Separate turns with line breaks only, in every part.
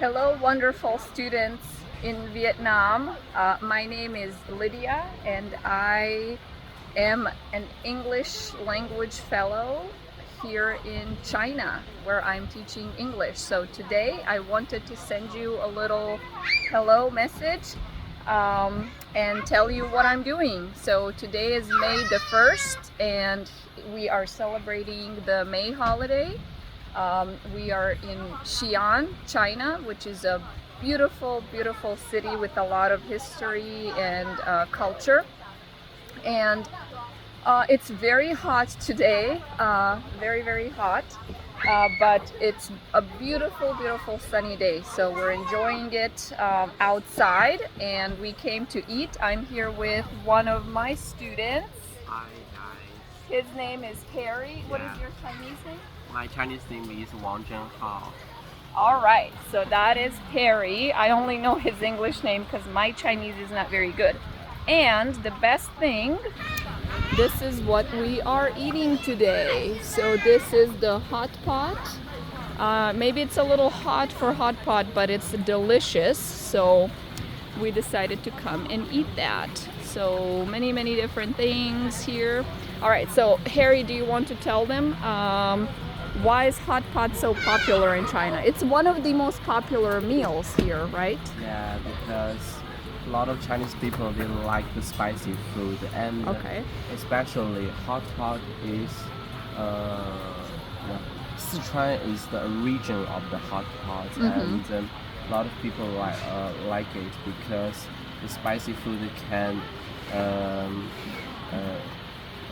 Hello, wonderful students in Vietnam. My name is Lydia, and I am an English language fellow here in China, where I'm teaching English. So today I wanted to send you a little hello message and tell you what I'm doing. So today is May the 1st, and we are celebrating the May holiday. We are in Xi'an, China, which is a beautiful, beautiful city with a lot of history and culture. And it's very hot today, very, very hot, but it's a beautiful, beautiful sunny day. So we're enjoying it outside, and we came to eat. I'm here with one of my students.
Hi guys.
His name is Harry. What is
Yeah.
your Chinese name?
My Chinese name is Wang.
All right, so that is Harry. I only know his English name because my Chinese is not very good. And the best thing, this is what we are eating today. So this is the hot pot. Maybe it's a little hot for hot pot, but it's delicious. So we decided to come and eat that. So many, many different things here. All right, so Harry, do you want to tell them why is hot pot so popular in China? It's one of the most popular meals here, right?
Yeah, because a lot of Chinese people they like the spicy food, and especially hot pot is Sichuan is the origin of the hot pot, and a lot of people like it because the spicy food can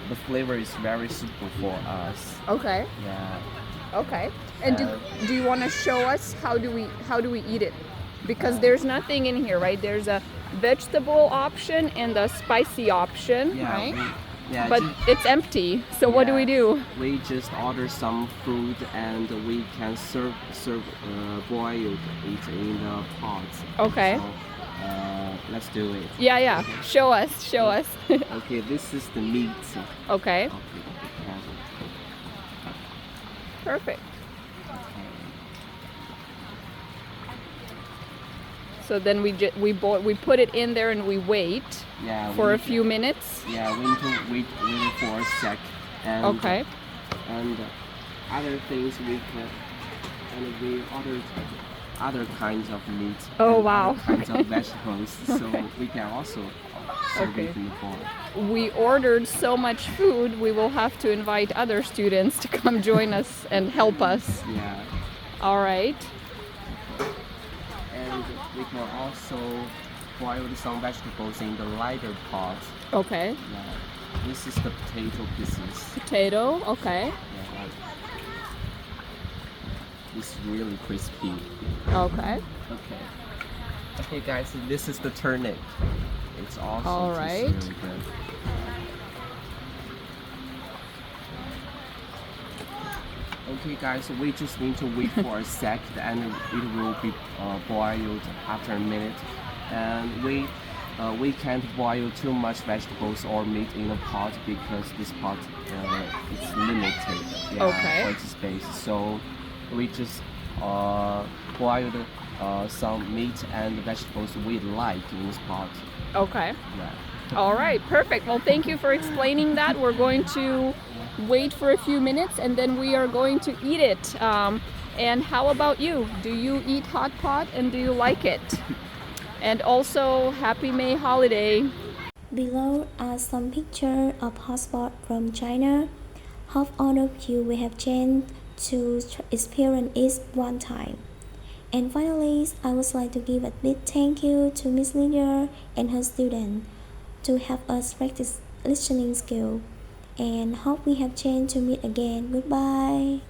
the flavor is very suitable for us.
Okay.
Yeah.
Okay. And do you want to show us how do we eat it? Because there's nothing in here, right? There's a vegetable option and a spicy option, right? But it's empty. So what do we do?
We just order some food and we can serve boiled it in the pots.
Okay.
So, let's do it.
Yeah.
Okay.
Show us.
Okay, this is the meat.
Okay.
Okay.
Perfect. So then we put it in there and we wait for a few minutes.
Yeah, we need to wait for a sec. And, And other things we can, and we ordered other kinds of meat.
Oh,
and
wow.
Other kinds of vegetables, so we can also serve it in the bowl.
We ordered so much food, we will have to invite other students to come join us and help us.
Yeah.
All right.
And we can also boil some vegetables in the lighter pot.
Okay.
Yeah. This is the potato pieces.
Potato, okay.
Yeah. It's really crispy.
Okay.
Okay, guys, this is the turnip. It's also
all right.
really good. Okay, guys, we just need to wait for a sec, and it will be boiled after a minute. And we can't boil too much vegetables or meat in a pot because this pot is limited for its space. So we just boiled some meat and vegetables we like in this pot.
Okay.
Yeah.
All right, perfect. Well, thank you for explaining that. We're going to wait for a few minutes and then we are going to eat it. And how about you? Do you eat hot pot and do you like it? And also, happy May holiday.
Below are some pictures of hotspot from China. Hope all of you will have chance to experience it one time. And finally, I would like to give a big thank you to Miss Lydia and her student to help us practice listening skill. And hope we have chance to meet again. Goodbye.